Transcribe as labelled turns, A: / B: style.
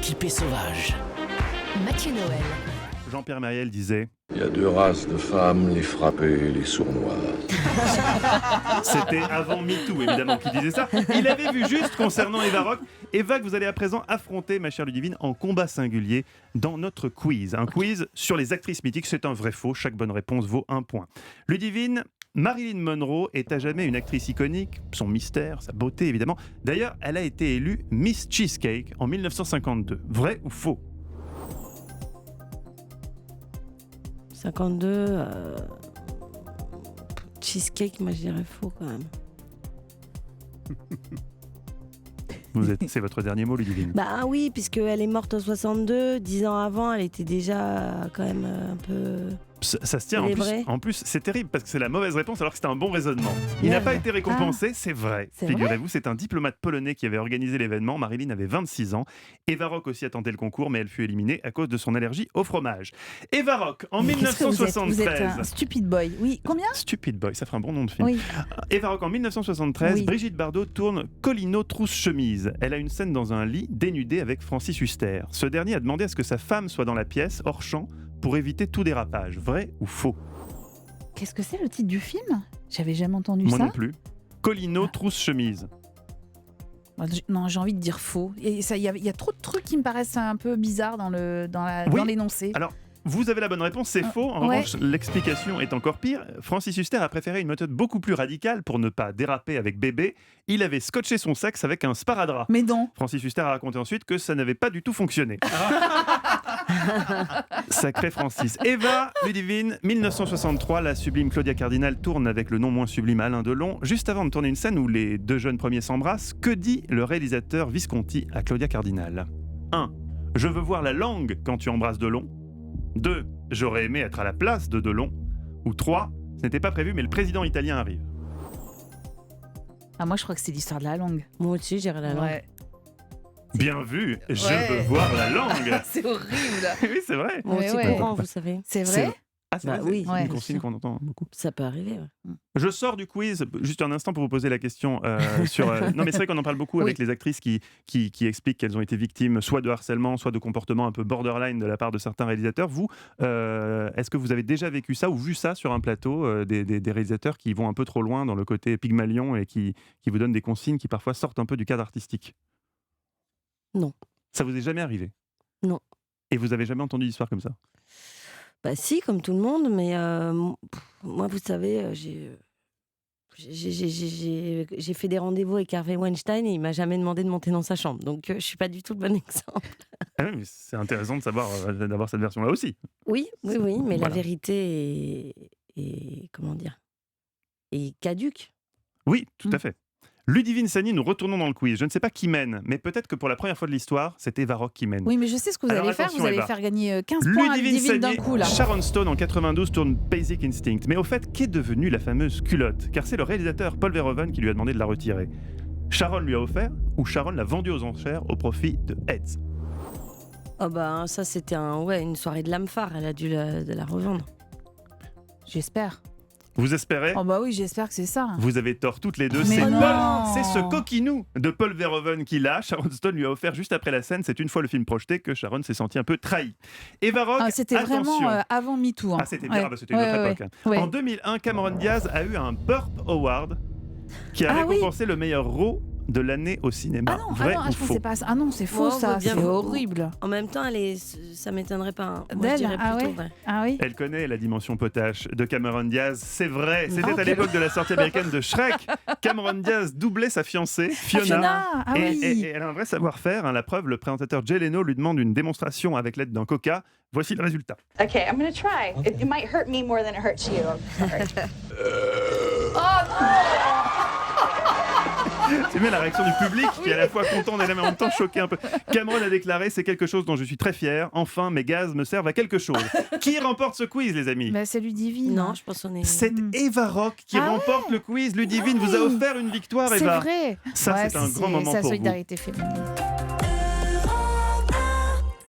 A: typé sauvage.
B: Mathieu Noël.
C: Jean-Pierre Mariel disait
D: Il y a deux races de femmes, les frappées et les sournoises.
C: C'était avant MeToo, évidemment, qu'il disait ça. Il avait vu juste concernant Eva Rock. Eva, que vous allez à présent affronter, ma chère Ludivine, en combat singulier dans notre quiz. Un quiz sur les actrices mythiques, c'est un vrai-faux. Chaque bonne réponse vaut un point. Ludivine, Marilyn Monroe est à jamais une actrice iconique, son mystère, sa beauté, évidemment. D'ailleurs, elle a été élue Miss Cheesecake en 1952. Vrai ou faux ?
E: 52, cheesecake, moi je dirais faux quand même.
C: C'est votre dernier mot, Ludivine.
E: Bah oui, puisqu'elle est morte en 62, 10 ans avant, elle était déjà quand même un peu...
C: Ça se tient en plus, c'est terrible parce que c'est la mauvaise réponse alors que c'était un bon raisonnement. Il
E: Ouais.
C: n'a pas été récompensé, c'est vrai.
E: C'est
C: Figurez-vous, c'est un diplomate polonais qui avait organisé l'événement. Marilyn avait 26 ans. Eva Rock aussi a tenté le concours, mais elle fut éliminée à cause de son allergie au fromage. Eva Rock, en
F: Mais qu'est-ce que vous êtes ?
C: 1973.
F: Vous êtes un stupid boy. Oui, combien ?
C: Stupid Boy, ça ferait un bon nom de film.
F: Oui.
C: Eva Rock, en 1973,
F: Oui.
C: Brigitte Bardot tourne Colino trousse-chemise. Elle a une scène dans un lit dénudé avec Francis Huster. Ce dernier a demandé à ce que sa femme soit dans la pièce, hors champ, pour éviter tout dérapage. Vrai ou faux ?
F: Qu'est-ce que c'est le titre du film ? J'avais jamais entendu
C: Moi
F: ça.
C: non plus. Colino
F: Ah.
C: trousse-chemise.
F: Non, j'ai envie de dire faux. Et ça, il y a trop de trucs qui me paraissent un peu bizarres dans l'énoncé.
C: Alors, vous avez la bonne réponse, c'est faux. En
F: ouais.
C: revanche, l'explication est encore pire. Francis Huster a préféré une méthode beaucoup plus radicale pour ne pas déraper avec bébé. Il avait scotché son sexe avec un sparadrap.
F: Mais non.
C: Francis Huster a raconté ensuite que ça n'avait pas du tout fonctionné. Sacré Francis. Eva, Ludivine, 1963, la sublime Claudia Cardinal tourne avec le non moins sublime Alain Delon. Juste avant de tourner une scène où les deux jeunes premiers s'embrassent, que dit le réalisateur Visconti à Claudia Cardinal ? 1. Je veux voir la langue quand tu embrasses Delon. 2. J'aurais aimé être à la place de Delon. Ou 3. Ce n'était pas prévu, mais le président italien arrive.
F: Ah, moi, je crois que c'est l'histoire de la langue.
E: Moi aussi, j'irais la langue.
F: Ouais.
C: Bien vu, je
F: Ouais.
C: veux voir la langue.
F: C'est horrible.
C: Oui, c'est vrai.
E: Moi
F: Mais
E: aussi,
F: ouais.
E: courant, vous savez.
F: C'est vrai ?
C: Ah, c'est
E: Bah
C: vrai,
E: oui.
C: c'est
F: Ouais,
C: une
F: bien
C: consigne
F: sûr.
C: qu'on entend beaucoup.
E: Ça peut arriver, ouais.
C: Je sors du quiz, juste un instant pour vous poser la question sur... non mais c'est vrai qu'on en parle beaucoup avec les actrices qui expliquent qu'elles ont été victimes soit de harcèlement, soit de comportements un peu borderline de la part de certains réalisateurs. Vous, est-ce que vous avez déjà vécu ça ou vu ça sur un plateau, des réalisateurs qui vont un peu trop loin dans le côté Pygmalion et qui vous donnent des consignes qui parfois sortent un peu du cadre artistique ?
E: Non.
C: Ça vous est jamais arrivé ?
E: Non.
C: Et vous avez jamais entendu d'histoire comme ça ?
E: Bah si, comme tout le monde, mais moi, vous savez, j'ai fait des rendez-vous avec Harvey Weinstein et il m'a jamais demandé de monter dans sa chambre. Donc, je suis pas du tout le bon exemple.
C: Ah oui, mais c'est intéressant de savoir, d'avoir cette version-là aussi.
E: Oui, mais
C: Voilà.
E: la vérité est comment dire, est caduque.
C: Oui, tout à fait. Ludivine Sagny, nous retournons dans le quiz. Je ne sais pas qui mène, mais peut-être que pour la première fois de l'histoire, c'est Eva Rock qui mène.
F: Oui, mais je sais ce que vous
C: Alors,
F: allez faire.
C: attention,
F: Vous allez
C: Eva.
F: faire gagner 15 points à Ludivine d'un
C: Sagny,
F: coup, là.
C: Sharon Stone en 92 tourne Basic Instinct. Mais au fait, qu'est devenue la fameuse culotte ? Car c'est le réalisateur Paul Verhoeven qui lui a demandé de la retirer. Sharon lui a offert ou Sharon l'a vendue aux enchères au profit de Heads ?
E: Oh bah ça c'était une soirée de l'âme phare. Elle a dû la revendre.
F: J'espère.
C: Vous espérez ?
F: Oh bah oui, j'espère que c'est ça.
C: Vous avez tort toutes les deux.
F: Mais
C: C'est
F: non.
C: c'est ce coquinou de Paul Verhoeven qui l'a. Sharon Stone lui a offert juste après la scène. C'est une fois le film projeté que Sharon s'est sentie un peu trahie. Eva Rock,
F: C'était
C: attention.
F: vraiment avant MeToo. Hein.
C: Ah, c'était bien, c'était une autre époque.
F: Ouais.
C: En 2001, Cameron Diaz a eu un Burp Award qui a
F: Ah oui.
C: récompensé le meilleur rôle de l'année au cinéma. Vrai ou
F: je
C: faux ?
F: pensais pas ça. Ah non, c'est faux
E: Oh,
F: ça.
E: bien
F: C'est
E: vous.
F: horrible.
E: En même temps, ça m'étonnerait pas. Hein. Moi, je
F: D'elle,
E: dirais
F: ah
E: plutôt
F: ouais.
E: vrai.
F: Ah oui.
C: Elle connaît la dimension potache de Cameron Diaz, c'est vrai. C'était
F: Ok.
C: à l'époque de la sortie américaine de Shrek. Cameron Diaz doublait sa fiancée, Fiona.
F: Ah
C: Et,
F: oui.
C: et elle a un vrai savoir-faire. Hein. La preuve, le présentateur Jay Leno lui demande une démonstration avec l'aide d'un coca. Voici le résultat.
G: Okay, I'm gonna try. It might hurt me more than it hurts you. I'm sorry.
C: C'est bien la réaction du public qui est à la fois content et en même temps choqué un peu. Cameron a déclaré « C'est quelque chose dont je suis très fier. Enfin, mes gaz me servent à quelque chose. » Qui remporte ce quiz, les amis ?
F: Bah, c'est Ludivine.
E: Non, je pense qu'on est.
C: C'est Eva Rock qui remporte le quiz. Ludivine vous a offert une victoire,
F: C'est
C: Eva.
F: vrai.
C: Ça, c'est un grand moment
F: sa
C: pour vous.
F: solidarité féminine.